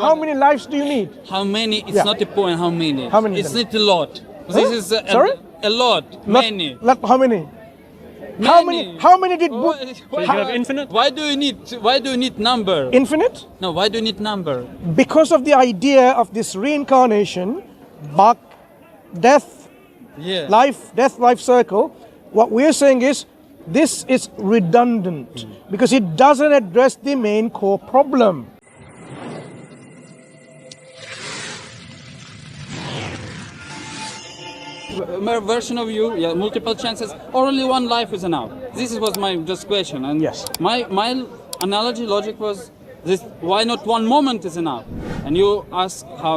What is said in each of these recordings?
How many lives do you need? How many? It's Yeah. not a point. How many? How many It's then? not a lot. This is Sorry? a lot. Many. How many? How many? How many did Why, So you can have infinite? why do you need number? infinite? No, why do you need number? Because of the idea of this reincarnation, birth, death, Yeah. life circle. What we're saying is this is redundant because it doesn't address the main core problem. Version of you, yeah, multiple chances, or only one life is enough. This was my just question, and Yes. my analogy logic was this: why not one moment is enough? And you ask how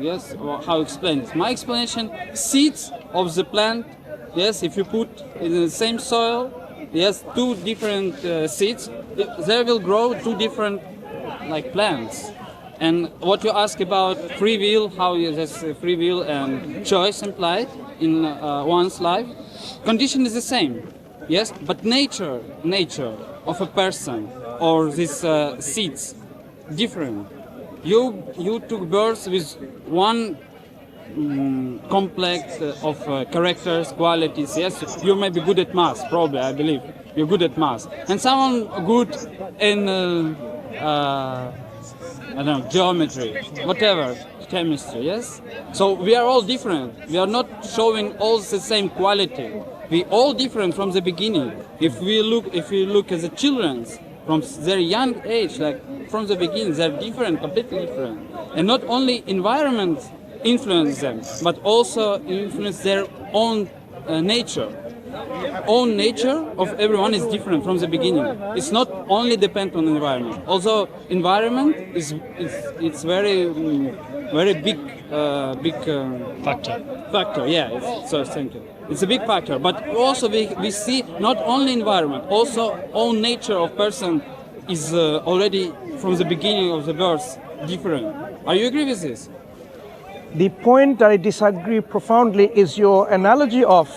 it's or how explain it. My explanation: seeds of the plant, yes, if you put in the same soil, yes, two different seeds, there will grow two different like plants. And what you ask about free will, how is free will and choice implied in one's life, condition is the same, yes, but nature of a person or these seeds different. You took birth with one complex of characters, qualities. Yes, you may be good at math, probably. I believe you're good at math, and someone good in I don't know, geometry, whatever, chemistry. Yes. So we are all different. We are not showing all the same quality. We all different from the beginning. If you look at the children from their young age, like from the beginning, they're different, completely different, and not only environment influence them, but also influence their own nature. Own nature of everyone is different from the beginning. It's not only depend on environment. Also, environment is it's very very big Factor. factor. Yeah. So thank you. It's a big factor. But also we see not only environment, also own nature of person is already from the beginning of the birth different. Are you agree with this? The point that I disagree profoundly is your analogy of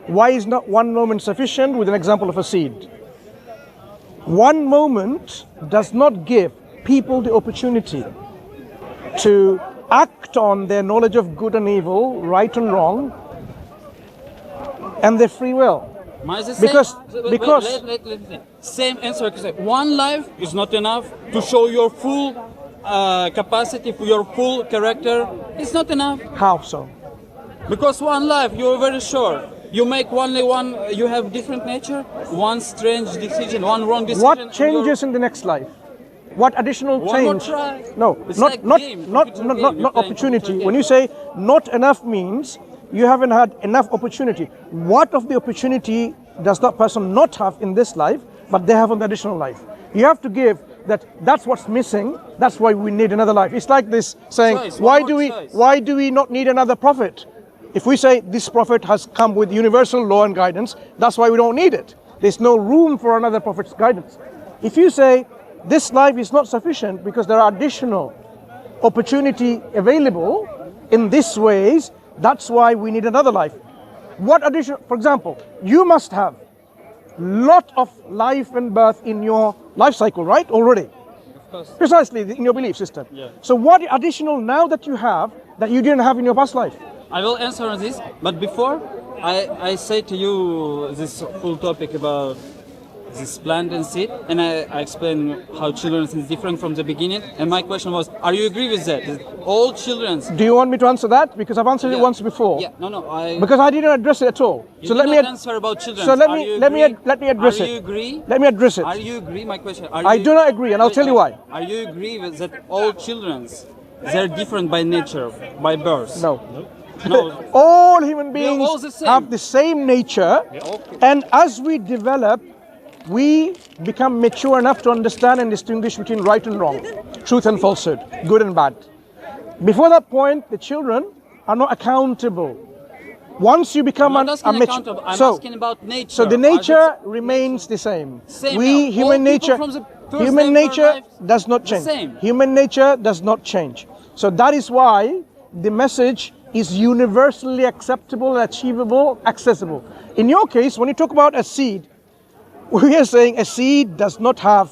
why is not one moment sufficient with an example of a seed. One moment does not give people the opportunity to act on their knowledge of good and evil, right and wrong, and their free will. Because Same answer. One life is not enough to show your full capacity, your full character. It's not enough. How so? Because one life, you're very sure. You make only one, you have different nature, one strange decision, one wrong decision. What changes in the next life? What additional One more change? try. No, It's not like not game. not It's a not game. not, You're not playing opportunity. computer When you game. say not enough means you haven't had enough opportunity. What of the opportunity does that person not have in this life, but they have in the additional life? You have to give that. That's what's missing. That's why we need another life. It's like this saying, Choice, why one do more we choice. why do we not need another prophet? If we say this prophet has come with universal law and guidance, that's why we don't need it. There's no room for another prophet's guidance. If you say this life is not sufficient because there are additional opportunity available in these ways, that's why we need another life. What additional, for example, you must have lot of life and birth in your life cycle, right? Already. Of course. Precisely in your belief system. Yeah. So what additional now that you have that you didn't have in your past life? I will answer on this, but before I say to you this full topic about this plant and seed, and I explain how children is different from the beginning. And my question was, are you agree with that? That all children? Do you want me to answer that? Because I've answered it Yeah. once before. Yeah, no. Because I didn't address it at all. You did not answer about children. So let Are me you let me agree? let me address Are it. you agree? Let me address it. Are you agree? My question. I do not agree, and I'll tell you why. Are you agree with that all children, they're different by nature, by birth? No. No. All human beings all the same. have the same nature, and as we develop, we become mature enough to understand and distinguish between right and wrong, truth and falsehood, good and bad. Before that point, the children are not accountable. Once you become I'm not asking mature, accountable. I'm asking about nature. so the nature remains the same. Same, We yeah. All human people nature, from the first human day of nature our life, does not the change. same. Human nature does not change. So that is why the message is universally acceptable, achievable, accessible. In your case, when you talk about a seed, we are saying a seed does not have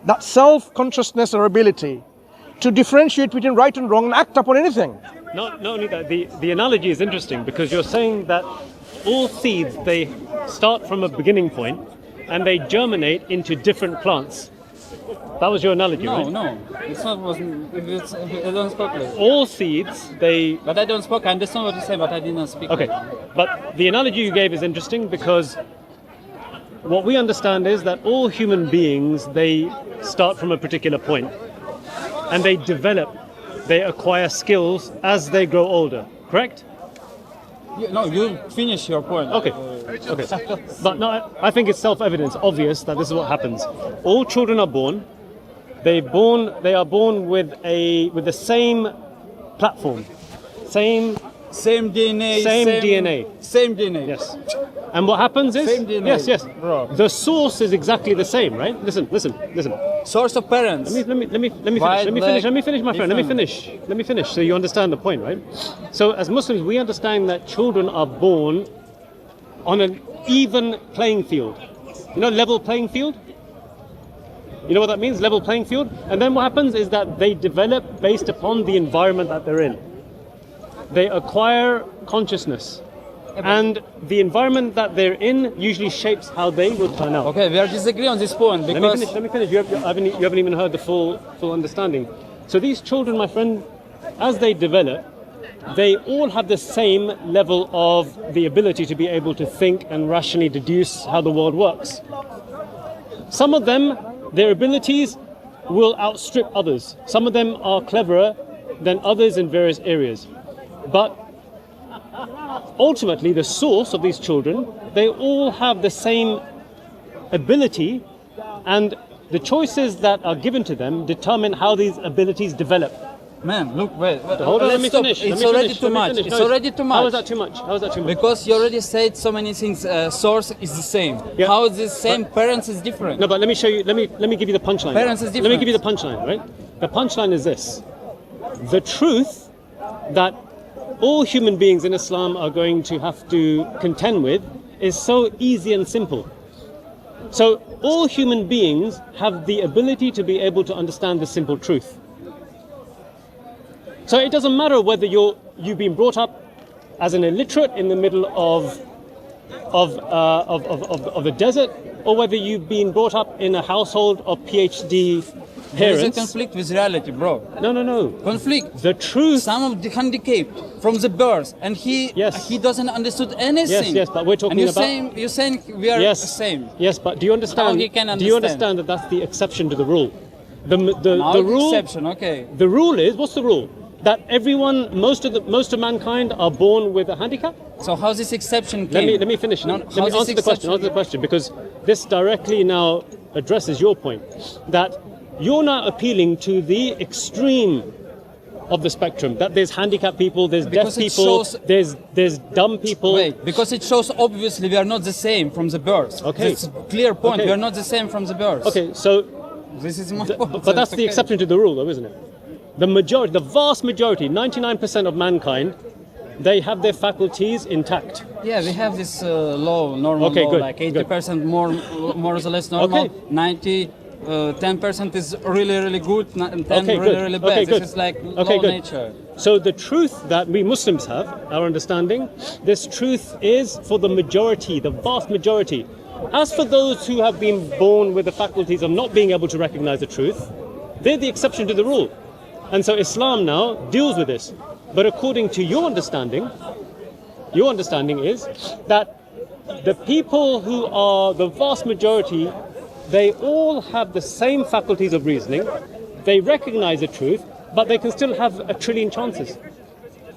that self-consciousness or ability to differentiate between right and wrong and act upon anything. Not only that, the analogy is interesting because you're saying that all seeds, they start from a beginning point and they germinate into different plants. That was your analogy, right? No, it's not. I don't speak like that. All seeds, they... But I don't speak. I understand what you say, but I didn't speak. Okay, but the analogy you gave is interesting because what we understand is that all human beings, they start from a particular point and they develop, they acquire skills as they grow older, correct? You finish your point. Okay. But no, I think it's self-evident, obvious that this is what happens. All children are born. They are born with the same platform, same DNA. Same DNA. Yes. And what happens is Same DNA. yes. Bro. The source is exactly the same, right? Listen. Source of parents. Let me finish, my friend. Let me finish so you understand the point, right? So as Muslims, we understand that children are born on an even playing field. You know, level playing field? You know what that means, level playing field? And then what happens is that they develop based upon the environment that they're in. They acquire consciousness. And the environment that they're in usually shapes how they will turn out. Okay, we are disagreeing on this point because... Let me finish. You haven't even heard the full understanding. So these children, my friend, as they develop, they all have the same level of the ability to be able to think and rationally deduce how the world works. Some of them, their abilities will outstrip others. Some of them are cleverer than others in various areas. But ultimately, the source of these children, they all have the same ability, and the choices that are given to them determine how these abilities develop. Man, look, wait. Hold on, let me finish. It's already too much. It's already too much. How is that too much? Because you already said so many things. Source is the same. Yeah. How is the same? Parents is different. No, but let me show you. Let me give you the punchline. Parents is Let me different. give you the punchline, right? The punchline is this: the truth that all human beings in Islam are going to have to contend with is so easy and simple. So all human beings have the ability to be able to understand the simple truth. So it doesn't matter whether you've been brought up as an illiterate in the middle of the desert, or whether you've been brought up in a household of PhD parents. There is a conflict with reality, bro. No. Conflict. The truth. Some of the handicapped from the birth, and he doesn't understood anything. Yes, but we're talking and you're saying we are the same. Yes, but do you understand? How he can understand? Do you understand that that's the exception to the rule? The rule. Exception, okay. The rule is, what's the rule? That everyone, most of mankind are born with a handicap. So how's this exception came? Let me finish. No, let me answer the question, because this directly now addresses your point that you're now appealing to the extreme of the spectrum, that there's handicapped people, there's deaf people, there's dumb people. Wait, because it shows obviously we are not the same from the birth. Okay. It's a clear point. Okay. We are not the same from the birth. Okay, so this is my point. But that's the exception to the rule, though, isn't it? The vast majority, 99% of mankind, they have their faculties intact. Yeah, we have this normal law, good, like 80% more or less normal, Okay. 10% is really good, and 10 Okay, really bad. Okay, this good. is like Okay, law good. nature. So the truth that we Muslims have, our understanding, this truth is for the majority, the vast majority. As for those who have been born with the faculties of not being able to recognize the truth, they're the exception to the rule. And so Islam now deals with this. But according to your understanding is that the people who are the vast majority, they all have the same faculties of reasoning, they recognize the truth, but they can still have a trillion chances.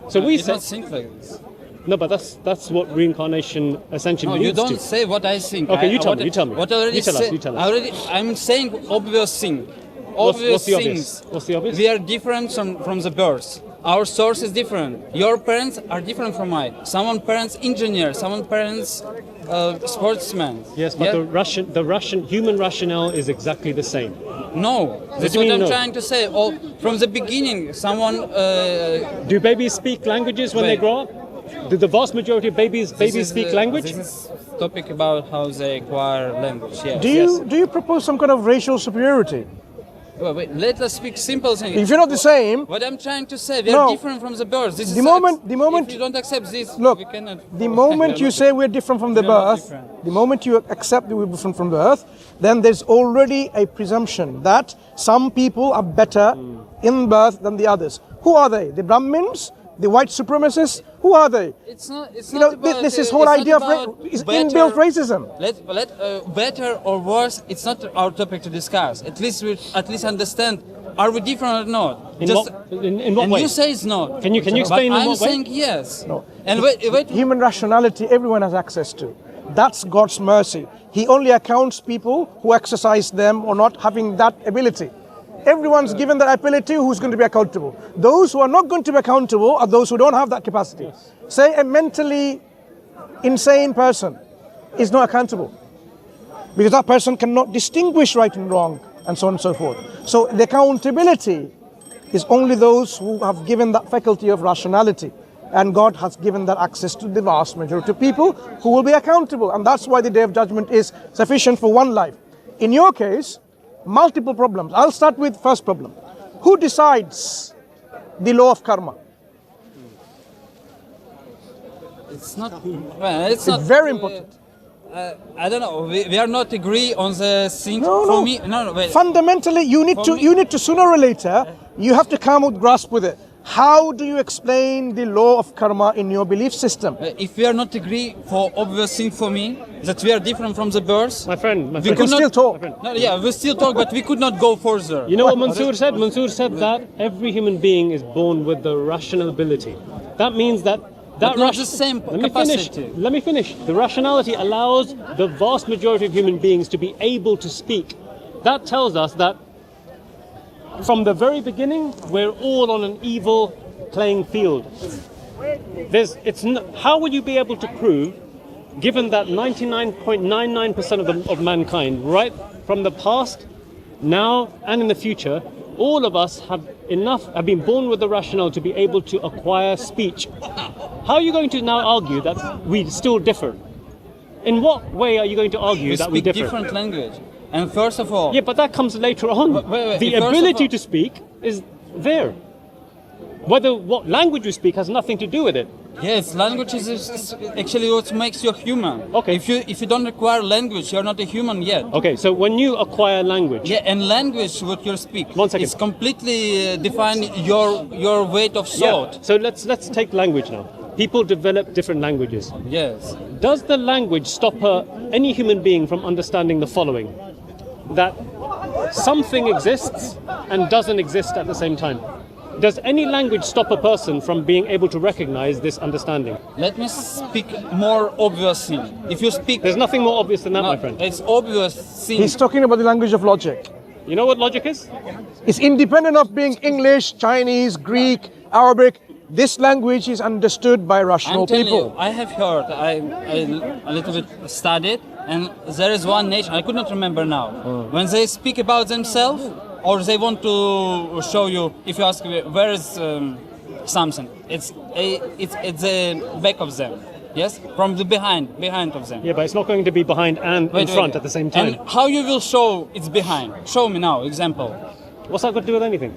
So we You say... don't think like this. No, but that's what reincarnation essentially No, leads you don't to. say what I think. Okay, you tell me. What I already You tell us, said. you tell us. I'm saying obvious thing. What's Obvious the things. obvious? What's the obvious? We are different from the birth. Our source is different. Your parents are different from mine. Someone parents engineer, someone parents sportsman. Yes, but the Russian human rationale is exactly the same. No, that's do you what I'm mean no? trying to say. From the beginning, someone. Do babies speak languages when they Wait. grow up? Do the vast majority of babies speak language? This is topic about how they acquire language. Yes. Do you propose some kind of racial superiority? Wait, let us speak simple things. If you're not the same, What I'm trying to say, we are No. different from the birds. This The is moment- if you don't accept this, look, we cannot. the moment you say we're different from the We are not birth, different. the moment you accept that we're different from the earth, then there's already a presumption that some people are better in birth than the others. Who are they? The Brahmins? The white supremacists? Who are they? It's not. It's You not know, about, this is it's whole not idea of about is better- inbuilt racism. Better or worse, it's not our topic to discuss. At least we understand. Are we different or not? In what and way? you say it's not. Can you explain but in I'm what way? saying yes. No. And wait. Human rationality, everyone has access to. That's God's mercy. He only accounts people who exercise them or not having that ability. Everyone's given that ability who's going to be accountable. Those who are not going to be accountable are those who don't have that capacity. Yes. Say a mentally insane person is not accountable because that person cannot distinguish right and wrong and so on and so forth. So the accountability is only those who have given that faculty of rationality. And God has given that access to the vast majority of people who will be accountable. And that's why the Day of Judgment is sufficient for one life. In your case, multiple problems. I'll start with first problem. Who decides the law of karma? It's not. Well, it's not very important. I don't know. We are not agree on the thing. No, For no. me, no. Wait. Fundamentally, you need to sooner or later, you have to come with grasp with it. How do you explain the law of karma in your belief system? If we are not agree for obvious thing for me that we are different from the birds, My friend, We can still talk. No, yeah, we still talk, but we could not go further. You know what Mansur said? Mansur said that every human being is born with the rational ability. That means that But not the same capacity. Let me finish. The rationality allows the vast majority of human beings to be able to speak. That tells us that from the very beginning, we're all on an evil playing field. How would you be able to prove, given that 99.99% of mankind, right from the past, now and in the future, all of us have been born with the rationale to be able to acquire speech. How are you going to now argue that we still differ? In what way are you going to argue We that we speak differ? different language. And first of all, Yeah, but that comes later on. Wait, The first of ability all- to speak is there. Whether what language you speak has nothing to do with it. yes, language is actually what makes you human. Okay. If you don't acquire language, you're not a human yet. Okay, so when you acquire language, Yeah, and language, what you speak, One second. is completely define your weight of thought. So let's take language now. People develop different languages. Yes. Does the language stop any human being from understanding the following? That something exists and doesn't exist at the same time. Does any language stop a person from being able to recognize this understanding? Let me speak more obvious thing. If you speak, There's nothing more obvious than that, no, my friend. it's obvious thing. He's talking about the language of logic. You know what logic is? It's independent of being English, Chinese, Greek, Arabic. This language is understood by rational I'm telling people. you, I have heard, I a little bit studied, and there is one nation, I could not remember now, when they speak about themselves, or they want to show you, if you ask me, where is something, it's the back of them, yes? From the behind of them. Yeah, but it's not going to be behind and in front at the same time. And how you will show it's behind? Show me now, example. What's that got to do with anything?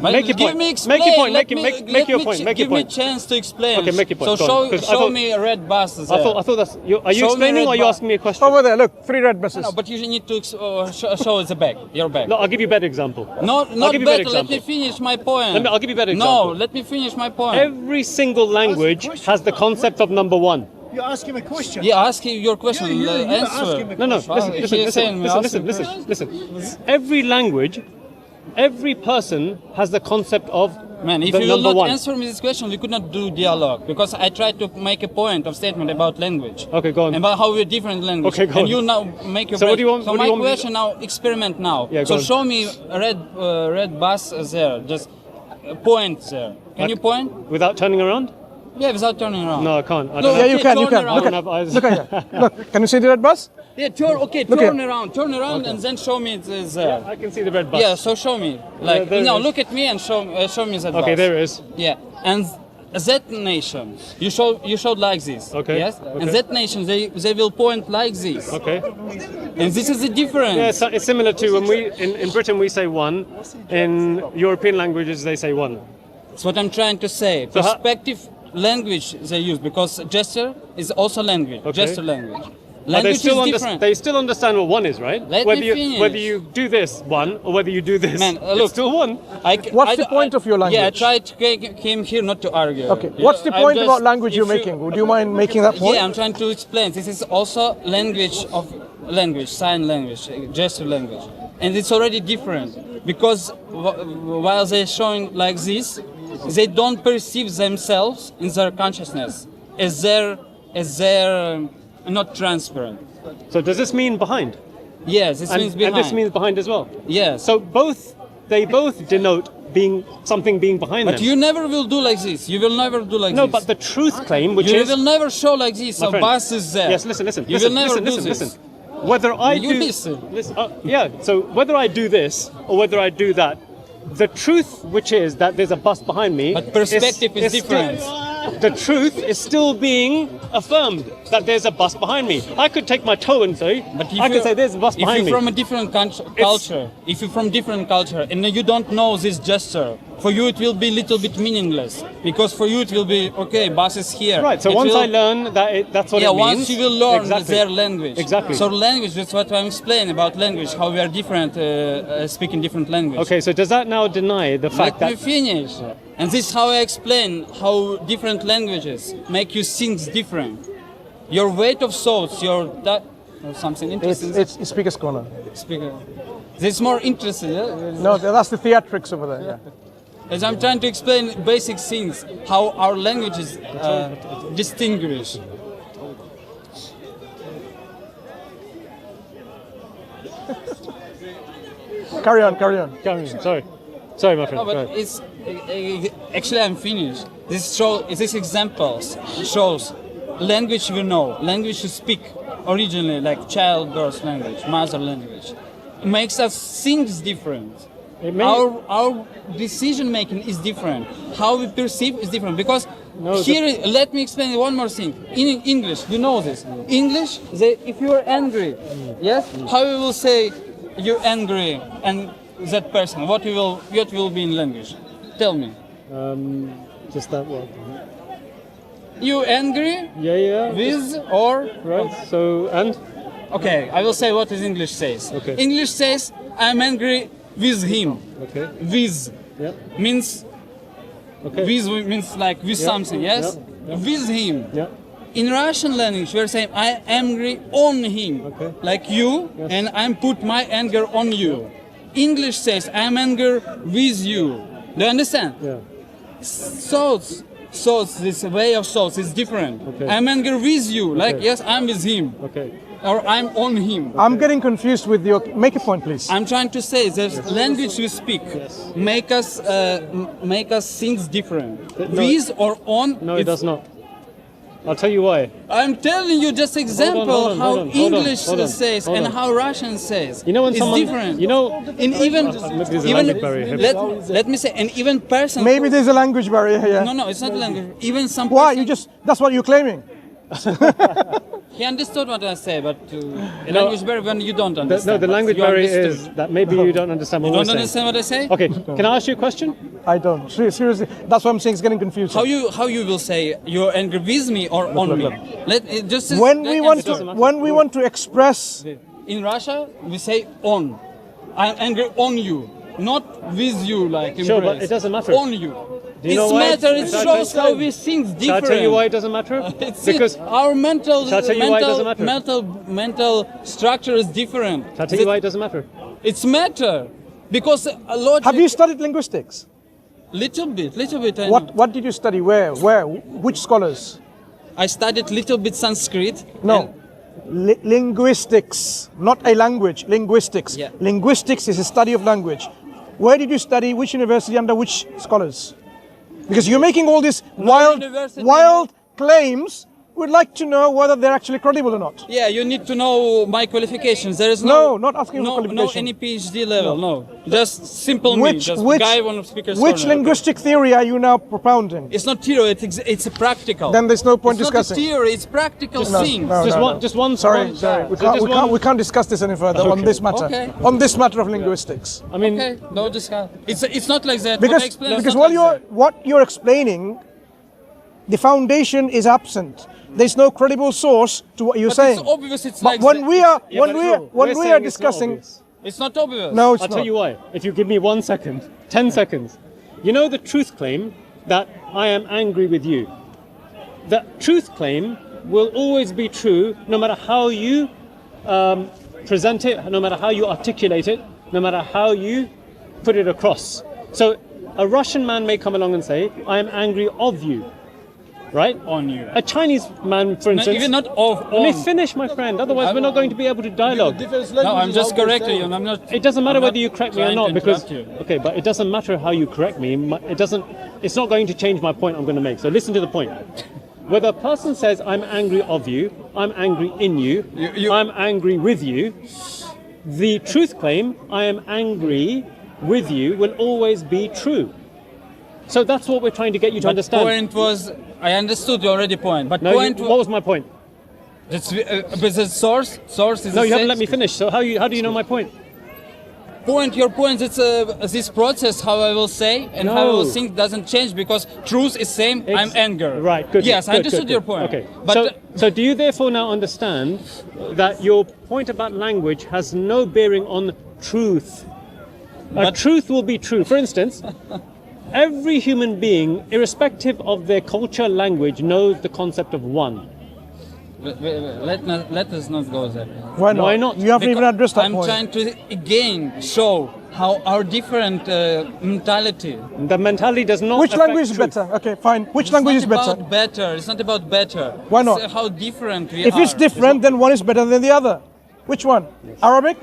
But Make your give point. me Make explain. your point. Let Make me- your let me point. ch- Make your Give me a point. chance to explain. Okay, make your point. So Go on, 'cause I show thought- me a red bus there. I thought that's. Are you Show me explaining or are you red asking me a question? Over there, look, 3 red buses. No, but you need to show the back, your back. No, I'll give you a better example. Not give you a better better. Let me example. finish my point. I'll give you a better No, example. let me finish my point. Every single language has the concept of number one. You ask him a question. Yeah, ask you your question. Yeah, you answer. ask him a No, no, question. listen. Every language, every person has the concept of Man, if the you will number not one. answer me this question, we could not do dialogue because I tried to make a point of statement about language. Okay, go on. About how we're different language. Okay, go and on. you now make your So what point. do you want- So what do my you want me to- question now, experiment now. Yeah, go so on. show me a red bus there. Just point there. Can you point? Without turning around? Yeah, without turning around. No, I can't. I No, don't Yeah, have, you okay, can, you turn can. around. Look I don't have at, eyes. look at here. Look, can you see the red bus? Yeah, turn. Okay, Look turn here. around. Turn around, and then show me it's there. I can see the red bus. Yeah, so show me. Like there now, it is. look at me and show me that. Okay, bus. there it is. Yeah, and Z nation, you showed like this. Okay, Yes. okay. And Z nation, they will point like this. Okay. And this is the difference. Yeah, it's similar to when we in Britain we say one, in European languages they say one. That's what I'm trying to say. So Perspective language they use, because gesture is also language. Okay. Gesture language. But Language is different. they still understand what one is, right? Let whether me you finish. whether you do this one or whether you do this, Man, it's look. still one. What's the point of your Yeah, I language? tried to came here not to argue. Okay. What's the I'm point just- about language if you're you- making? Would you mind making that point? Yeah, I'm trying to explain. This is also sign language, gesture language, and it's already different because while they're showing like this, they don't perceive themselves in their consciousness as they're not transparent. So does this mean behind? Yes, this means behind. And this means behind as well. Yes. So they both denote something being behind But them. you never will do like this. You will never do like No, this. but the truth claim, which you is will never show like this. My A friend. bus is there. Yes, listen. You listen, will never listen, do this. listen. Whether I You do listen. yeah. So whether I do this or whether I do that, the truth, which is that there's a bus behind me, But perspective is different. The truth is still being affirmed that there's a bus behind me. I could take my toe and say, I could say there's a bus behind If me. you're from a different culture, and you don't know this gesture, for you it will be a little bit meaningless. Because for you it will be, okay, bus is here. Right, so It once will- I learn that that's what yeah, it means. once you will learn exactly. their language. Exactly. So language, that's what I'm explaining about language, how we are different, speaking different language. Okay, so does that now deny the fact Let me that finish. And this is how I explain how different languages make you think different. Your weight of thoughts, or something interesting. It's Speaker's Corner. Speaker. This is more interesting. Yeah? No, that's the theatrics over there. Yeah. As I'm trying to explain basic things, how our languages distinguish. Carry on. Sorry, my friend. No, but go ahead. it's actually I'm finished. This examples shows language we know, language we speak originally, like childbirth language, mother language, makes us think different. Our decision making is different. How we perceive is different because let me explain one more thing. In English, you know this. English, if you are angry, yes, how we will say you're angry and that person. What will be in language? Tell me. Just that one. You angry Yeah. with or Right. So and okay? I will say what is English says. Okay. English says I'm angry with him. okay. With Yep. means Okay. with means like with something. Yes. Yep. With him. Yeah. In Russian language, we are saying I am angry on him, Okay. like you, Yes. and I'm put my anger on you. English says I'm angry with you. Do you understand? Yeah. Thoughts, this way of thoughts is different. Okay. I'm angry with you, like Okay. yes, I'm with him, Okay. or I'm on him. I'm getting confused with your. Make a point, please. I'm trying to say the language we speak make us things different. No, With or on. No, it does not. I'll tell you why. I'm telling you just example hold on, how hold on, English hold on, says hold and on. how Russian says. You know when it's someone different. You know. And even Maybe there's a language barrier here. let me say, and even person. Maybe there's a language barrier here. No, it's not language. Even some. Why? person- That's what you're claiming. He understood what I say, but language barrier when you don't No, understand. the but language you barrier understood. is that maybe you don't understand what You we're don't saying. understand what I say? Okay, can I ask you a question? I don't. Seriously, that's what I'm saying. It's getting confusing. How you will say you're angry with me or on me? Let it just when let we me want answer. to when we want to express In Russia, we say on. I'm angry on you, not with you like Sure, but embrace. it doesn't matter. On you. you know It's why? matter. It Shall I shows tell how you- we think different. Shall I tell you why it doesn't matter? It's Because our mental Shall I tell you why it doesn't matter? mental structure is different. shall I tell you why it doesn't matter? It's matter because a lot. Have you studied linguistics? Little bit. I know. What did you study? Where? Which scholars? I studied little bit Sanskrit. No. Linguistics, not a language. Linguistics. Yeah. Linguistics is a study of language. Where did you study? Which university? Under which scholars? Because you're making all these wild university, claims we'd like to know whether they're actually credible or not. Yeah, you need to know my qualifications. There is No, not asking for no qualification. any PhD level. No, just simple me. Just guy on speaker's which corner. linguistic theory are you now propounding? It's not theory. It's a practical. Then there's no point it's discussing. Not a theory. It's practical things. Just one. Sorry, we can't discuss this any further on this matter. Okay. On this matter of linguistics. I mean, Okay, no discuss. It's not like that. Because what you're explaining, the foundation is absent. There's no credible source to what you're saying. It's obvious. It's But like when we are Yeah, but when we saying are it's not discussing, obvious. it's not obvious. no, it's I'll not. tell you why. If you give me 1 second, 10 seconds. You know the truth claim that I am angry with you. The truth claim will always be true no matter how you present it, no matter how you articulate it, no matter how you put it across. So a Russian man may come along and say, I am angry of you. Right? On you. A Chinese man, for No, instance. even not of. Let me on. finish, my friend. Otherwise, we're not going to be able to dialogue. No, I'm just correcting you. And I'm not. It doesn't matter I'm whether not you correct me or trying not, to because interrupt you. okay, but it doesn't matter how you correct me. It doesn't. It's not going to change my point I'm going to make. So listen to the point. Whether a person says I'm angry of you, I'm angry in you, I'm angry with you, the truth claim I am angry with you will always be true. So that's what we're trying to get you to But understand. point was, I understood already point. But No, point what was my point? It's but the source is. No, the you haven't same. let me finish. So how do you know my point? Your point. It's this process. How I will say and how I will No. think doesn't change because truth is same. I'm anger. Right. Good. Yes, I good, understood good, your good. point. Okay. But So do you therefore now understand that your point about language has no bearing on truth? But- Truth will be true. For instance, every human being, irrespective of their culture, language, knows the concept of one. let us not go there. Why not? Why not? You haven't even addressed that I'm point. trying to again show how our different mentality. The mentality does not. Which affect language is truth. better? Okay, fine. Which language is It's not better? about better. It's not about better. Why not? It's how different we If are. it's different, then one is better than the other. Which one? Arabic?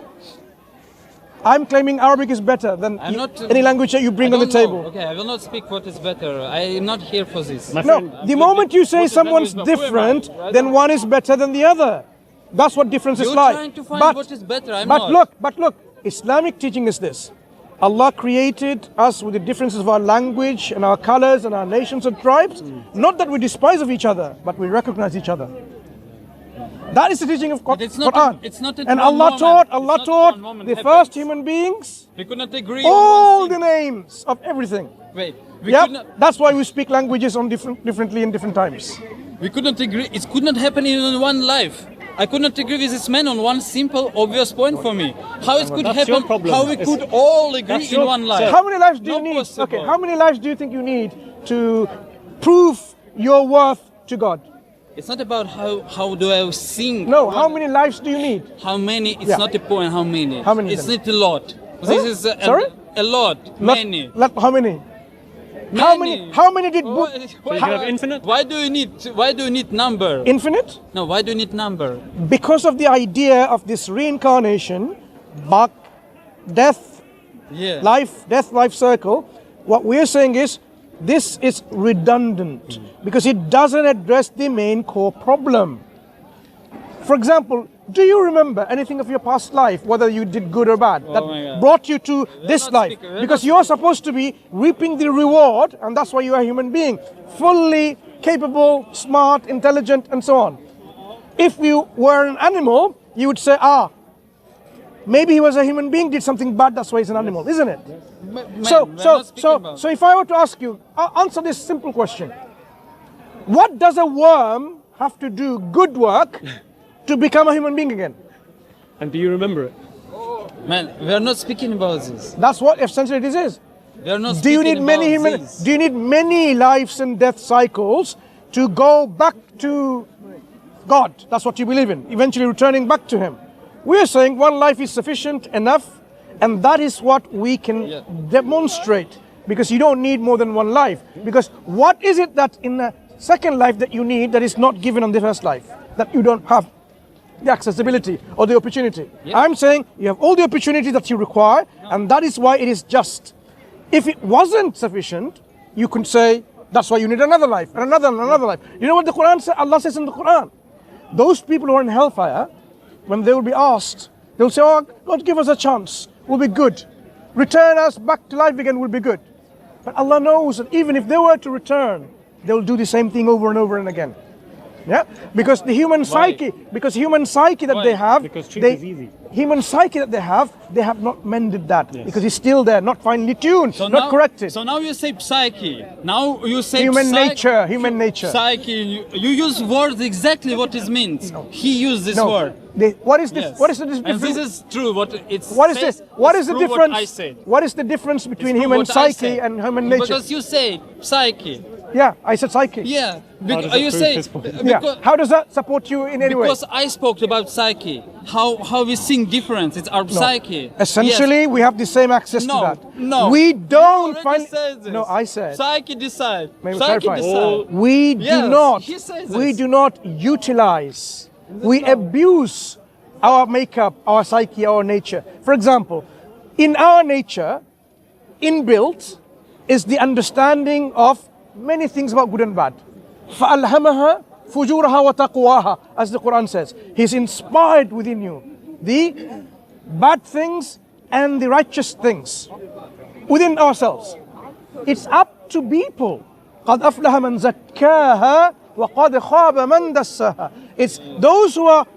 I'm claiming Arabic is better than I'm not, any language that you bring I on the don't know. table. Okay, I will not speak what is better. I am not here for this. My No, friend, the moment you say what is someone's language, but who am I? different, then one is better than the other. That's what difference is You're like. trying to find what is better. I'm but not. look, Islamic teaching is this. Allah created us with the differences of our language and our colors and our nations and tribes. Not that we despise of each other, but we recognize each other. That is the teaching of But it's not Quran. it's not at And one Allah moment. taught, It's Allah not at taught one moment the happens. first human beings We could not agree all on the one thing. names of everything. Wait, we Yep, could not that's why we speak languages on differently in different times. we could not agree. It could not happen in one life. I could not agree with this man on one simple, obvious point for me. How it could that's your happen? problem. How we It's- all all agree that's in your- one life? How many lives do you Not need? possible. Okay, how many lives do you think you need to prove your worth to God? It's not about how do I think. No, what- how many lives do you need? How many? It's Yeah. not a point. How many? How many It's then? not a lot. This is Sorry? a lot. Many. How many? How many did Why, you can have infinite? Why do you need number? infinite? No, why do you need number? Because of the idea of this reincarnation, back, death, Yeah. life circle. What we're saying is this is redundant because it doesn't address the main core problem. For example, do you remember anything of your past life, whether you did good or bad, my that God. brought you to this not life? speaking- we're Because not you're supposed to be reaping the reward, and that's why you are a human being, fully capable, smart, intelligent, and so on. If you were an animal, you would say, maybe he was a human being, did something bad, that's why he's an animal, isn't it? So if I were to ask you, answer this simple question. What does a worm have to do good work to become a human being again? And do you remember it? Man, we are not speaking about this. That's what essentially this is. We are not Do you speaking need many about this. do you need many lives and death cycles to go back to God? That's what you believe in, eventually returning back to Him. We are saying one life is sufficient enough, and that is what we can demonstrate, because you don't need more than one life. Because what is it that in the second life that you need that is not given on the first life, that you don't have the accessibility or the opportunity? I'm saying you have all the opportunity that you require, and that is why it is just. If it wasn't sufficient, you could say That's why you need another life and another life. You know what the Quran says? Allah says in the Quran, those people who are in hellfire, when they will be asked, they'll say, oh, God, give us a chance. We'll be good. Return us back to life again, we'll be good. But Allah knows that even if they were to return, they'll do the same thing over and over and again. Yeah, because the human psyche, that they have, because truth is easy. Human psyche that they have not mended that, because it's still there, not finely tuned, So not now, corrected. So now you say psyche. Now you say Human nature. Psyche. You use words exactly what it means. He used this word. What is this? Yes. What is the difference? And this is true. What it's. What is this? What is the true difference? What I said. What is the difference between It's true human what I psyche said. and human nature? Because you say psyche. Yeah, I said psyche. Yeah. How does it You prove say his point? Yeah. because, How does that support you in any way? because I spoke about psyche. How we think different. It's our psyche. Essentially, Yes. we have the same access No, to that. no. We don't You already find. said this. No, I said. Psyche decide. May I Psyche clarify? decide. We do Yes, not. he says We this. do not utilize. We abuse our makeup, our psyche, our nature. For example, in our nature, inbuilt is the understanding of many things about good and bad. فَأَلْهَمَهَا فُجُورَهَا وَتَقْوَاهَا, as the Quran says. He's inspired within you the bad things and the righteous things within ourselves. It's up to people. قَدْ أَفْلَهَ مَنْ زَكَّاهَا وَقَدْ خَابَ مَنْ دَسَّاهَا. It's those who are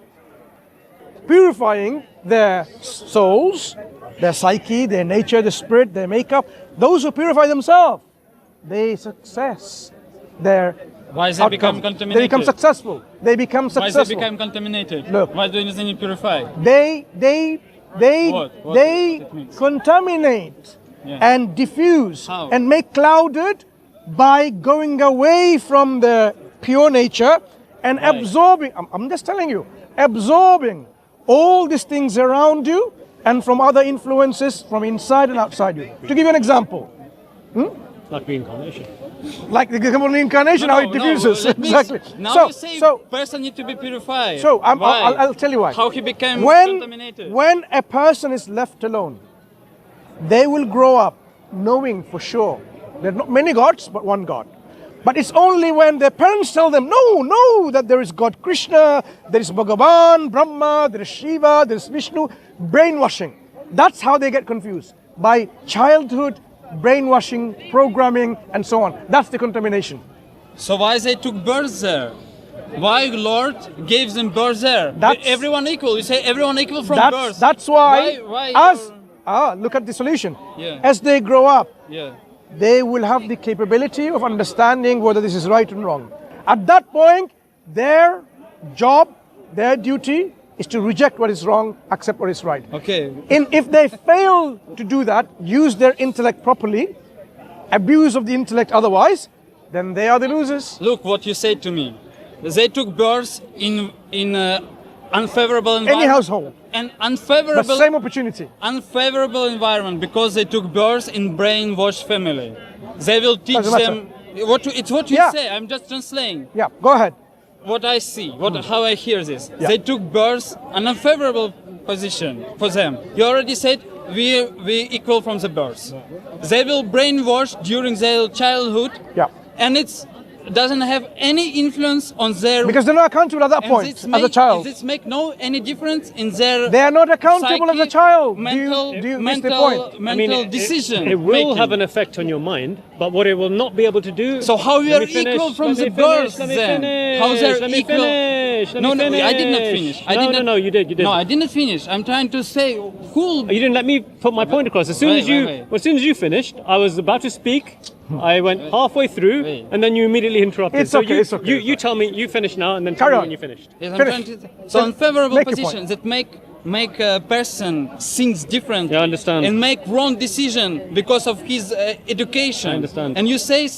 purifying their souls, their psyche, their nature, the spirit, their makeup. Those who purify themselves, they success. Their Why they outcome. become contaminated? They become successful. They become Why successful. they become contaminated? Look. Why don't you purify? They What it means? contaminate Yeah. and diffuse How? and make clouded by going away from the pure nature and Right. absorbing. I'm just telling you, absorbing all these things around you and from other influences from inside and outside you. To give you an example, Like reincarnation. like the reincarnation, how it diffuses. that means Exactly. Now you say so person need to be purified. So Why? I'll tell you why. How he became when contaminated. a person is left alone, they will grow up knowing for sure there are not many gods but one God. But it's only when their parents tell them, no, that there is God Krishna, there is Bhagavan, Brahma, there is Shiva, there is Vishnu, brainwashing. That's how they get confused. By childhood, brainwashing, programming, and so on. That's the contamination. So why they took birth there? Why Lord gave them birth there? That's- Everyone equal. You say everyone equal from birth. That's why, Why look at the solution. Yeah. As they grow up, Yeah. they will have the capability of understanding whether this is right and wrong. At that point, their job, their duty is to reject what is wrong, accept what is right. Okay. If they fail to do that, use their intellect properly, abuse of the intellect otherwise, then they are the losers. Look what you said to me. They took birth in unfavorable environment. Any household, An but unfavorable same opportunity. unfavorable environment because they took birth in brainwashed family. They will teach Doesn't matter. them it's what you Yeah. say. I'm just translating Yeah, go ahead. what I see, how I hear this. Yeah. They took birth an unfavorable position for them. You already said we equal from the birth. They will brainwash during their childhood, Yeah. and it's doesn't have any influence on their Because they're not accountable at that and point this as a child. Does this make no any difference in their They are not accountable as a psyche, child. mental, do you miss the mental, point? mental it- decision It will making. have an effect on your mind, but what it will not be able to do. So how we Let are me finish, equal from let the me finish, birth let me then? finish, How they're let me equal? finish, let No, me no, I did not finish. I no, did no, not, no, you did. No, I didn't finish. I'm trying to say who. You didn't let me put my point across. As soon Wait, as you, wait. as soon as you finished, I was about to speak. I went halfway through, Wait. and then you immediately interrupted. It's so okay, you, it's okay, You, it's you tell me you finish now, and then tell Carry me on. when you finished. Yes, I'm Finish. trying to. So unfavorable Make your positions that make a person thinks different. Yeah, I understand. And make wrong decision because of his education. I understand. And you say,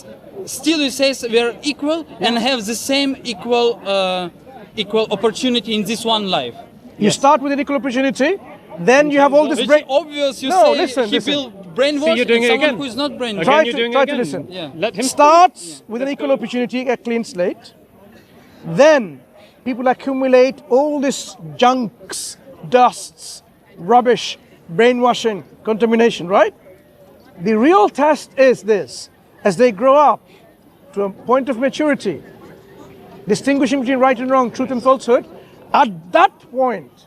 still you say we are equal and have the same equal opportunity in this one life. You start with an equal opportunity, then you have all this Which brain. obvious you No, say listen, he listen. will brainwash See, you're doing it someone again. who is not brainwashed. Again, Try you're to- doing try it to again. listen. Yeah. Let him Starts with an equal opportunity, a clean slate. Then people accumulate all this junks, dusts, rubbish, brainwashing, contamination, right? The real test is this. As they grow up, to a point of maturity, distinguishing between right and wrong, truth and falsehood, at that point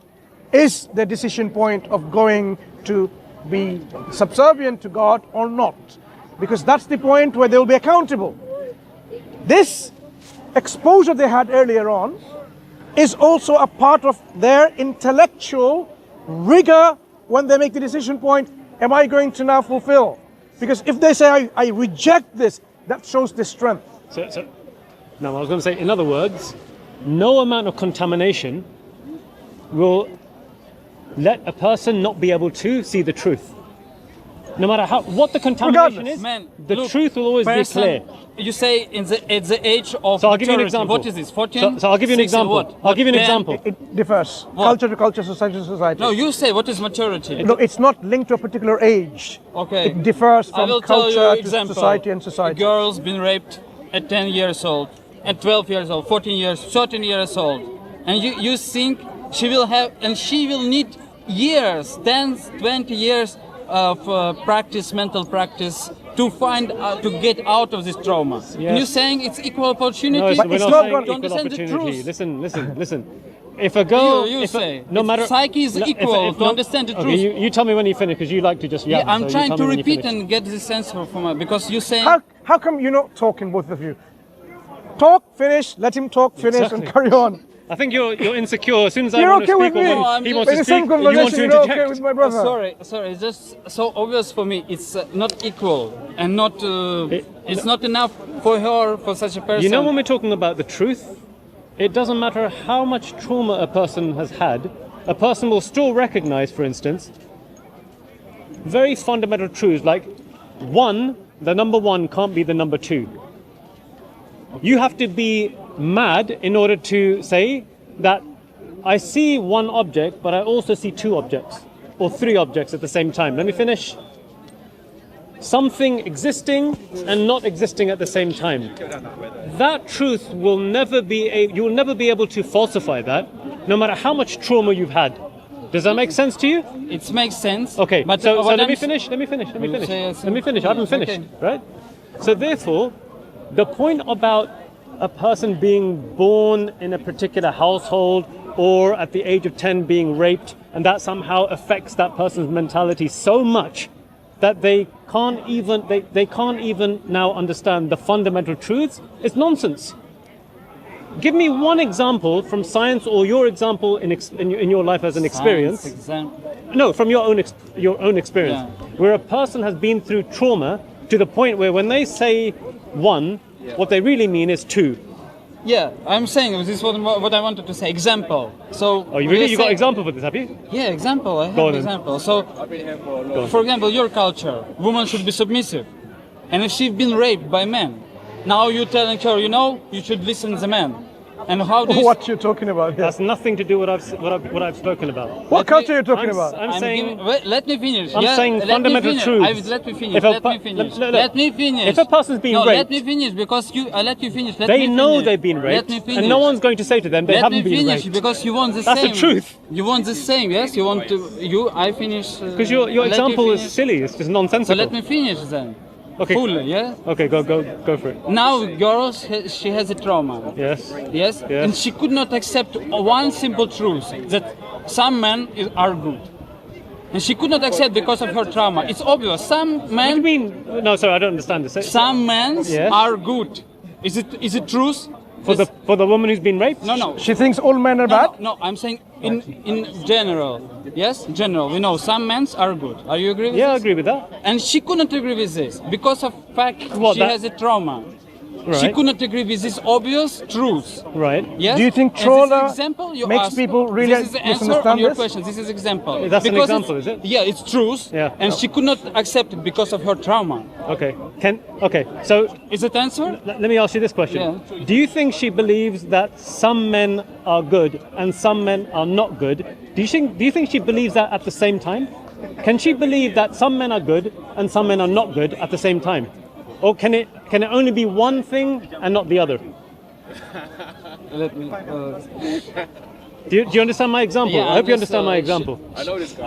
is the decision point of going to be subservient to God or not. Because that's the point where they'll be accountable. This exposure they had earlier on is also a part of their intellectual rigor when they make the decision point, am I going to now fulfill? Because if they say, I reject this, that shows the strength. No, I was going to say, in other words, no amount of contamination will let a person not be able to see the truth. No matter what the contamination is, the truth will always be clear. You say at the age of so I'll give you an maturity. example. What is this? 14? So I'll give you an 16, example. what? I'll give you an 10? example. It differs. What? Culture to culture, society to society. No, you say what is maturity? No, it's not linked to a particular age. Okay. It differs I from will tell you culture to example. society and society. A girl's been raped at 10 years old, at 12 years old, 14 years, 13 years old. And you think she will have, and she will need years, 10, 20 years of practice, mental practice, to find to get out of this trauma. Yes. And you're saying it's equal opportunity. No, But we're it's not not saying gonna- equal understand the opportunity. truth. Listen. If a girl, You say no it's matter psyche is no, equal if to understand the truth. Okay, you tell me when you finish because you like to just Yeah, yap. I'm so you trying tell to me when you repeat finish. and get this answer from because you're saying. How come you're not talking, both of you? Talk, finish, let him talk, finish, Exactly. and carry on. I think you're insecure. As soon as I You're want okay to with speak, me. or No, I'm when he just- wants In to the same speak, you want conversation, to you're okay interject. with my brother. Sorry, it's just so obvious for me. It's not equal and not. It's not enough for her, for such a person. You know, when we're talking about the truth, it doesn't matter how much trauma a person has had, a person will still recognize, for instance, very fundamental truths like one, the number one can't be the number two. You have to be mad in order to say that I see one object, but I also see two objects or three objects at the same time. Let me finish. Something existing and not existing at the same time. That truth will never be you will never be able to falsify that, no matter how much trauma you've had. Does that make sense to you? It makes sense. Okay, but so what let me I'm- finish. Let me finish. say yes. I haven't finished, Okay. right? So therefore, the point about a person being born in a particular household or at the age of 10 being raped, and that somehow affects that person's mentality so much that they can't even now understand the fundamental truths, is nonsense. Give me one example from science or your example in your life as an experience. Science exam- No, from your own experience, Yeah. where a person has been through trauma to the point where when they say one, what they really mean is two. Yeah, I'm saying this is what I wanted to say. Example. So. Oh, you we are got saying- example for this, have you? Yeah, example. I Go have on then. example. So, for example, your culture, woman should be submissive, and if she's been raped by men, now you're telling her, you should listen to the man. And how do you? What you're talking about here? That's nothing to do with what I've spoken about. What culture are you talking I'm, about? I'm saying. Wait, let me finish. I'm yeah, saying let fundamental me finish. truths. Let me finish. If a Let per- me finish. look, Let me finish. if a person's been no, raped- let me finish because I let you finish. Let They me know finish. they've been Let raped, me finish. and no one's going to say to them they Let haven't me been finish raped. because you want the That's the same. truth. You want the same, yes? You want to. I finish. Because your let you example is finish. silly. It's just So nonsensical. let me finish then. Okay. Fully, yeah. Okay, go for it. Now, girls, she has a trauma. Yes. Yes? Yes. And she could not accept one simple truth that some men are good. And she could not accept because of her trauma. It's obvious. Some What do you men, mean? No, sorry, I don't understand this. some men Yes. are good. Is it truth? For the woman who's been raped? No. She thinks all men are bad? No, I'm saying in general. Yes, in general. We know some men are good. Are you agree with Yeah, I this? agree with that. And she couldn't agree with this because of fact What, she that- has a trauma. She Right. couldn't agree with this obvious truth. Right. Yes? Do you think And this trauma example you makes asked, people really this is the answer on misunderstand your this? question. This is example. That's an Because example, it's- is it? Yeah, it's truth. Yeah. And she could not accept it because of her trauma. Okay. So Is it answer? let me ask you this question. Yeah. Do you think she believes that some men are good and some men are not good? Do you think she believes that at the same time? Can she believe that some men are good and some men are not good at the same time? Or can it only be one thing and not the other? Let me. Do you understand my example? Yeah, I hope you understand my she- example. I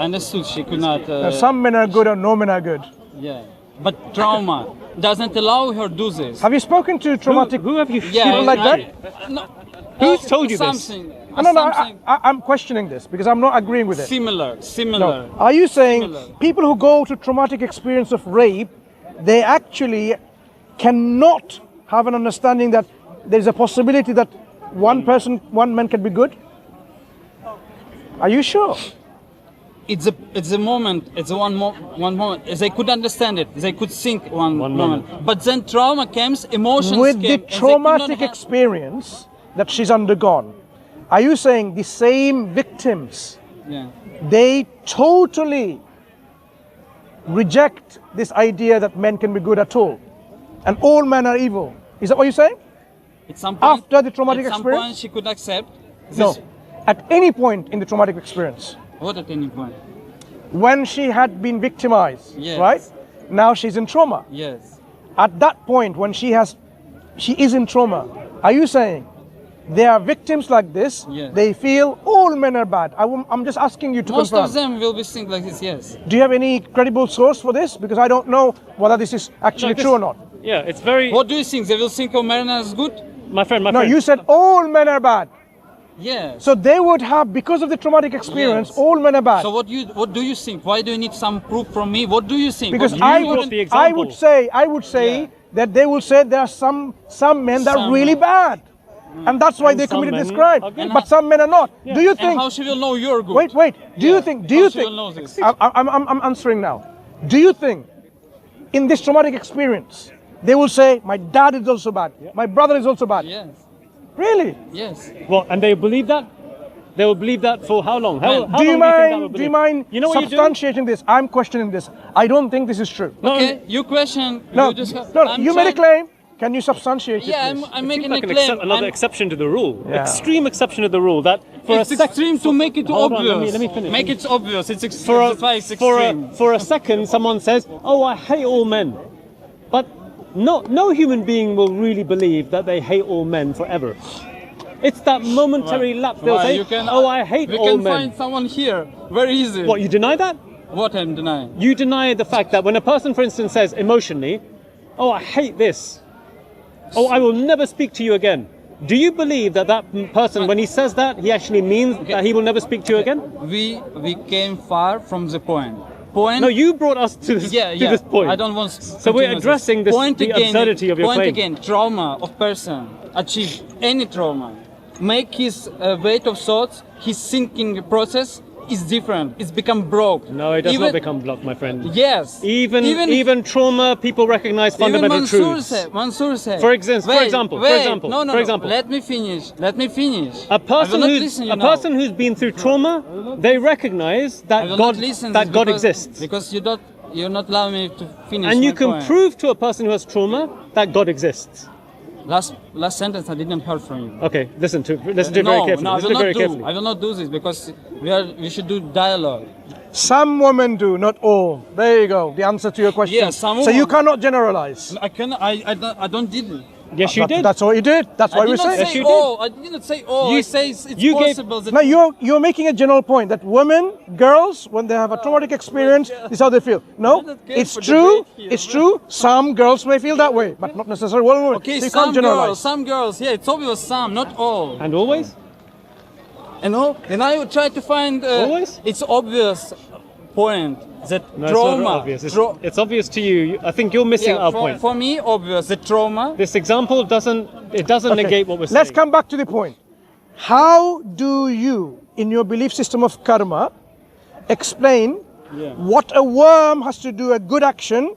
understood she could not. Some men are good or no men are good. Yeah. But trauma. doesn't allow her to do this. Have you spoken to traumatic Who have you? people like that? No, Who's told you this? something, No, something I'm questioning this because I'm not agreeing with it. similar. No. Are you saying Similar. people who go to traumatic experience of rape, they actually cannot have an understanding that there's a possibility that one man can be good? Are you sure? It's a moment. It's one moment. They could understand it. They could think one moment. But then trauma comes, emotions With came, the and they could not traumatic have- experience that she's undergone, are you saying the same victims, Yeah. they totally reject this idea that men can be good at all and all men are evil? Is that what you're saying? At some point, After the traumatic at some experience? point she could accept. No. This, At any point in the traumatic experience, What at any point? when she had been victimized, Yes. right? Now she's in trauma. Yes. At that point when she is in trauma, are you saying there are victims like this, Yes. they feel all men are bad? I'm just asking you to Most confirm. of them will be think like this. Yes. Do you have any credible source for this? Because I don't know whether this is actually No, true or not. Yeah, it's very. What do you think? They will think of men as good? My friend. No, you said all men are bad. Yes. So they would have, because of the traumatic experience, Yes. all men are bad. So what do you think? Why do you need some proof from me? What do you think? Because What I you brought wouldn't- the I example. would say Yeah. that they will say there are some men that are Some really men. bad, and that's why And they some committed men this crime. are good. But some men are not. Do you And think? how she will know you're good? Wait. Do you Yeah. think? How she will know this? I'm answering now. Do you think, in this traumatic experience, they will say my dad is also bad, my brother is also bad? Yes. Really? Yes. Well, and they believe that. They will believe that for how long? How Man, long Do you think that will mind? Do you believe? mind You know what you're doing? substantiating this? I'm questioning this. I don't think this is true. Okay. You question. No, You just have, no. I'm You made a trying- claim. Can you substantiate Yeah, it? please? I'm It seems making like a claim. another I'm- exception to the rule. Yeah. Extreme exception to the rule that for it's a second. extreme to make it Hold on, obvious. let me finish. Make it obvious. It's For extreme. It's extreme. for a second, someone says, "Oh, I hate all men," but no human being will really believe that they hate all men forever. It's that momentary lapse. They'll Why? say, You can- "Oh, I hate We all can men." find someone here. Very easy. What, you deny that? What I'm denying? You deny the fact that when a person, for instance, says emotionally, "Oh, I hate this," "Oh, I will never speak to you again." Do you believe that that person, when he says that, he actually means that he will never speak to you again? We came far from the point. Point. No, you brought us to this, Yeah, to this point. I don't want. So we're addressing this, the absurdity of your point claim. again. Trauma of person achieve any trauma, make his weight of thoughts, his thinking process is different. It's become broke. No, it does Even- not become blocked, my friend. Yes. Even trauma, people recognize fundamental truths. Mansur said. For example, No. Let me finish. A I will person not who's listen, you a know. person who's been through trauma, they recognize I that will God not listen that this God because- exists, Because you're not allowing me to finish. and you my can point. prove to a person who has trauma that God exists. Last sentence I didn't hear from you. Okay, listen to it very carefully. No, I Listen will to it not very do. carefully. I will not do this because we should do dialogue. Some women do, not all. There you go. The answer to your question. Yeah, some so you women- cannot generalize. I don't did it. Yes, you did. That's what you did. That's why I we did not say. Yes, you say did. all. I didn't say all. You- I say it's you gave- possible that No, you're making a general point that women, girls, when they have a traumatic experience, this is how they feel. No, We're not going it's for true. debate here. It's true. Some girls may feel that way, but not necessarily all women. Okay, So you can't some generalize. girls. Yeah, it's obvious. Some, not all. And always? And I would try to find. Always? It's obvious point that No, trauma. it's not obvious. It's obvious to you. I think you're missing yeah, our for, point. for me, obvious. The trauma. This example doesn't Okay, negate what we're saying. Let's come back to the point. How do you, in your belief system of karma, explain what a worm has to do a good action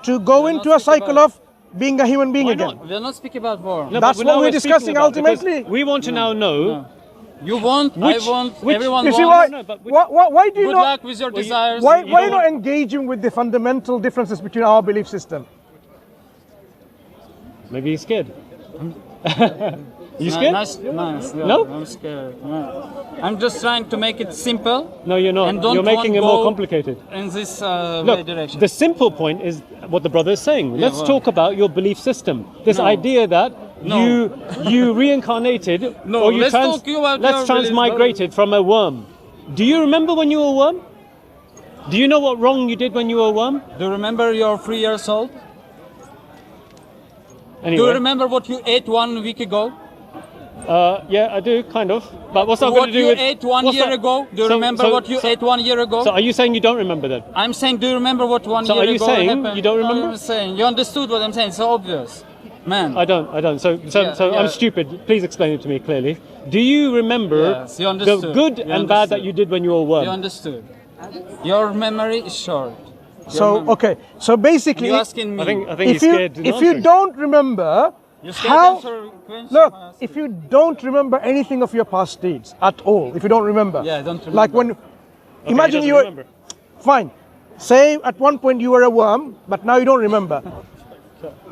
to go not into a speak cycle about- of being a human being Why again? not? We'll not speak about war. No, That's but what now we're speaking discussing about, because ultimately. We want to now know. You want. Which- I want. which- Everyone You see wants. why? No, but Why do you Good not? luck with your desires. Why you are don't you not engaging with the fundamental differences between our belief system? Maybe he's scared. You Ni- scared? Nice. Yeah, No? I'm scared. No. I'm just trying to make it simple. No, you're not. And don't You're making it want more go complicated. in this Look, direction. the simple point is what the brother is saying. Let's what? talk about your belief system. This No. idea that No. you reincarnated No, or you let's talk about let's your transmigrated from a worm. Do you remember when you were a worm? Do you know what wrong you did when you were a worm? Do you remember you're 3 years old? Anyway. Do you remember what you ate 1 week ago? Yeah, I do, kind of. But what's that got What to do you with... ate 1 what's year that- ago? Do you So- remember so- what you so- ate 1 year ago? So are you saying you don't remember then? I'm saying, do you remember what one So year are you ago saying happened? you don't No, remember? I'm saying, you understood what I'm saying. It's obvious, man. I don't. So Yeah. I'm stupid. Please explain it to me clearly. Do you remember Yes, you the understood. good You and bad that understood. you did when you were a worm? You understood. Your memory is short. So, okay. So basically, You're asking me. I think if he's scared. if you don't remember, You're scared to how... answer questions Look, I'm asking. if you don't remember anything of your past deeds at all, if you don't remember. Yeah, I don't remember. Like when... Okay, imagine he you doesn't were... remember. Fine. Say at one point you were a worm, but now you don't remember.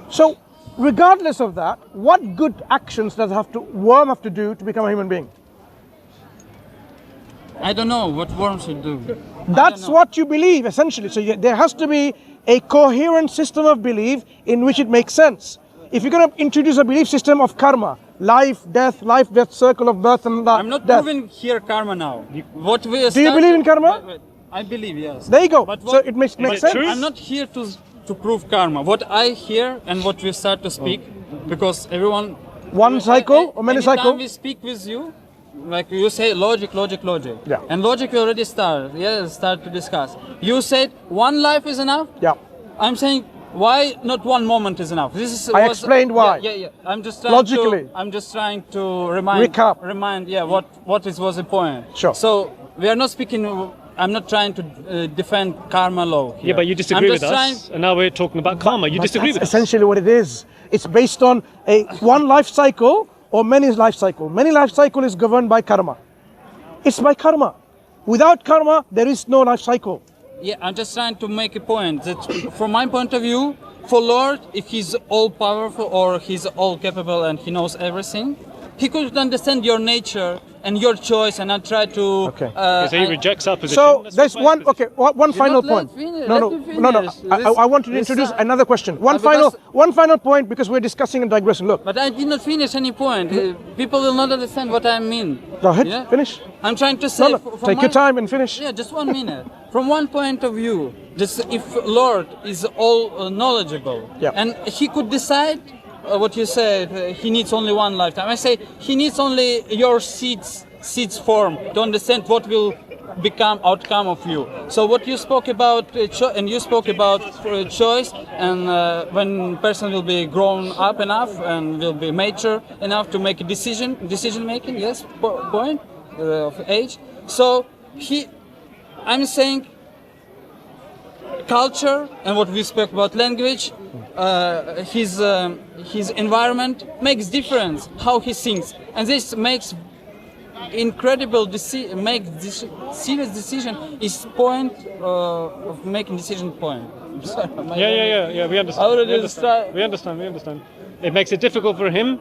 So, regardless of that, what good actions does worm have to do to become a human being? I don't know what worms should do. That's what you believe, essentially. So there has to be a coherent system of belief in which it makes sense. If you're going to introduce a belief system of karma, life, death, circle of birth and I'm not death. proving here karma now. What we Do you believe in karma? Wait. I believe, yes. There you go. But So it makes it sense. true? I'm not here to prove karma. What I hear and what we start to speak, because everyone... One cycle or many anytime cycle? we speak with you, like you say logic. Yeah. And logic we already start to discuss. You said one life is enough? Yeah. I'm saying, why not one moment is enough? I explained why. Yeah. I'm just trying Logically. to remind. Recap. Remind. Yeah. What was the point? Sure. So we are not speaking. I'm not trying to defend karma law here. Yeah, but you disagree I'm with just us, and now we're talking about karma. You disagree with us. Essentially what it is. It's based on one life cycle or many life cycle. Many life cycle is governed by karma. It's by karma. Without karma, there is no life cycle. Yeah, I'm just trying to make a point that from my point of view, for Lord, if he's all powerful or he's all capable and he knows everything, he could understand your nature and your choice and not try to... Okay. So he rejects our position. So That's there's my one. position. Okay, one final not let point. finish- No. let me finish. I want to This- introduce another question. One because- final point because we're discussing and digressing. Look, But I did not finish any point. People will not understand what I mean. go ahead. Yeah? Finish. I'm trying to say... No. from Take my- your time and finish. Yeah, just 1 minute. From one point of view, just if Lord is all knowledgeable, Yeah. and he could decide what you said, he needs only one lifetime. I say he needs only your seeds form to understand what will become outcome of you. So what you spoke about, and you spoke about choice, and when person will be grown up enough and will be mature enough to make a decision making, yes, point of age. So I'm saying culture and what we spoke about language, his environment makes difference how he thinks, and this makes incredible serious decision is point of making decision point. I'm sorry, Yeah. We understand. I already We understand. It makes it difficult for him.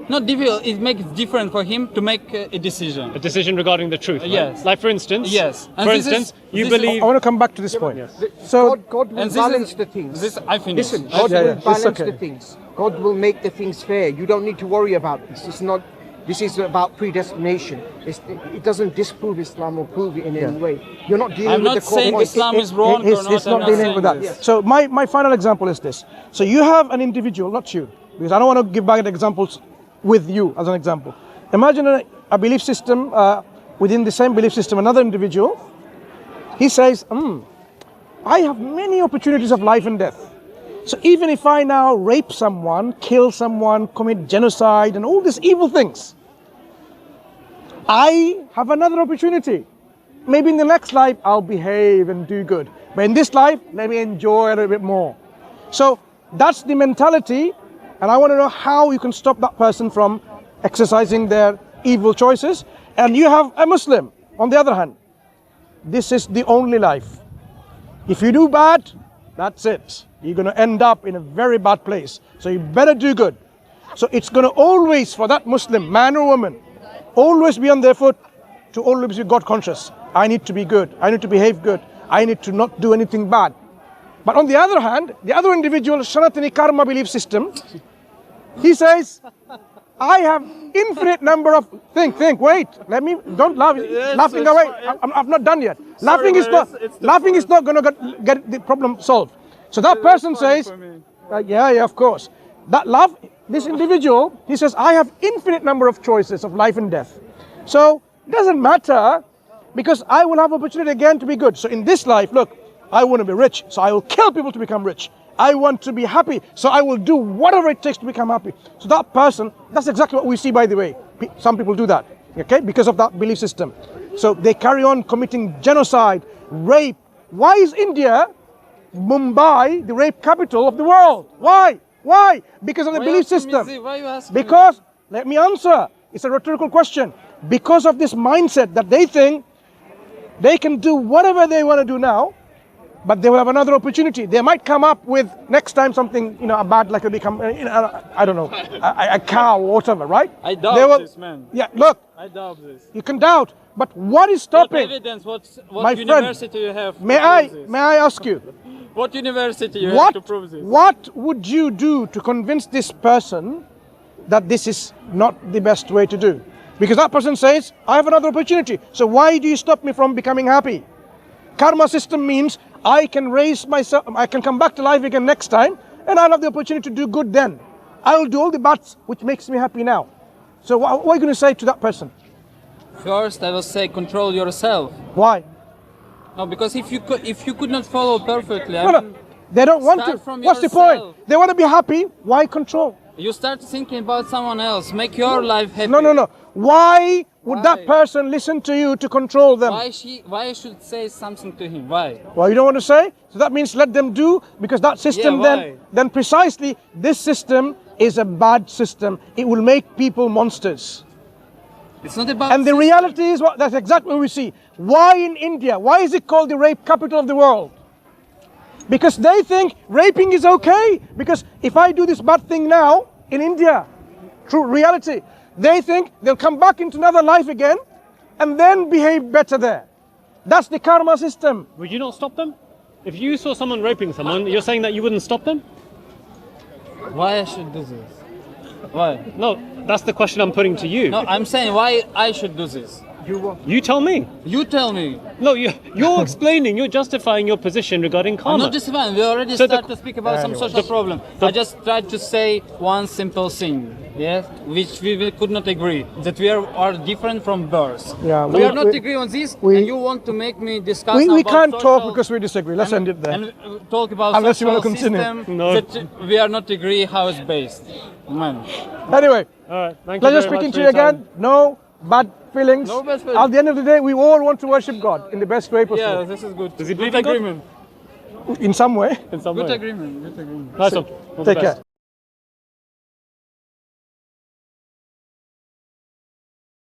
Not difficult. It makes it different for him to make a decision. A decision regarding the truth. Right? Yes. Like for instance. Yes. And For this is- instance, you this is- believe. I want to come back to this point. So God will And this balance is the things. This I finished. Listen, God Yeah, will yeah, it's balance okay. the things. God will make the things fair. You don't need to worry about this. It's not. This is about predestination. It doesn't disprove Islam or prove it in any way. You're not dealing I'm with not the core saying point. Islam is wrong he's, or not. he's I'm not dealing with that. saying this. So my final example is this. So you have an individual, not you, because I don't want to give back examples with you as an example. Imagine a belief system within the same belief system, another individual. He says, I have many opportunities of life and death. So even if I now rape someone, kill someone, commit genocide and all these evil things, I have another opportunity. Maybe in the next life I'll behave and do good. But in this life, let me enjoy a little bit more. So that's the mentality, and I want to know how you can stop that person from exercising their evil choices. And you have a Muslim, on the other hand. This is the only life. If you do bad, that's it. You're going to end up in a very bad place. So you better do good. So it's going to always, for that Muslim, man or woman, always be on their foot to always be God conscious. I need to be good. I need to behave good. I need to not do anything bad. But on the other hand, the other individual, Sanatani Karma belief system, he says, I have infinite number of wait, don't laugh, laughing away. I'm not done yet. Laughing is not going to get the problem solved. So that person says, yeah, of course. That love, this individual, he says, I have infinite number of choices of life and death. So it doesn't matter, because I will have opportunity again to be good. So in this life, look, I want to be rich, so I will kill people to become rich. I want to be happy, so I will do whatever it takes to become happy. So that person, that's exactly what we see, by the way. Some people do that, okay, because of that belief system. So they carry on committing genocide, rape. Why is India, Mumbai, the rape capital of the world? Why? Why? Because of the belief system. Why you asking Because, let me answer, it's a rhetorical question. Because of this mindset that they think they can do whatever they want to do now, but they will have another opportunity. They might come up with next time something, a bad, like they become, I don't know, a cow or whatever, right? I doubt this, man. Yeah, look. I doubt this. You can doubt, but what is stopping? What evidence? What My university friend, you have? May I ask you? What university you have to prove this? What would you do to convince this person that this is not the best way to do? Because that person says, I have another opportunity. So why do you stop me from becoming happy? Karma system means I can raise myself, I can come back to life again next time, and I'll have the opportunity to do good then. I will do all the bad which makes me happy now. So what are you going to say to that person? First, I will say control yourself. Why? No, because if you could not follow perfectly, No, they don't want to. What's the point? They want to be happy. Why control? You start thinking about someone else. Make your life happy. No. Why would that person listen to you to control them? Why should say something to him? Why? Well, you don't want to say? So that means let them do, because that system then precisely, this system is a bad system. It will make people monsters. It's not about And the reality is, that's exactly what we see. Why in India? Why is it called the rape capital of the world? Because they think raping is okay. Because if I do this bad thing now in India, true reality, they think they'll come back into another life again and then behave better there. That's the karma system. Would you not stop them? If you saw someone raping someone, you're saying that you wouldn't stop them? Why I should do this? Why? No, that's the question I'm putting to you. No, I'm saying why I should do this. You tell me. You tell me. No, you're explaining, you're justifying your position regarding karma. I'm not justifying. We already started to speak about some social problem. I just tried to say one simple thing, yes, which we could not agree, that we are different from birth. Yeah, we are not agree on this, and you want to make me discuss. We can't talk because we disagree. Let's end it there. And talk about unless you want to social continue. system No. that we are not agree how it's based. Man. Anyway, All right, thank you pleasure very speaking much to for you your time. again. No bad feelings. No bad feelings. At the end of the day, we all want to worship God in the best way possible. Yeah, this is good. Does he Good believe in God? agreement. In some way. In some Good way. agreement. Good agreement. Nice one. All the Take best. care.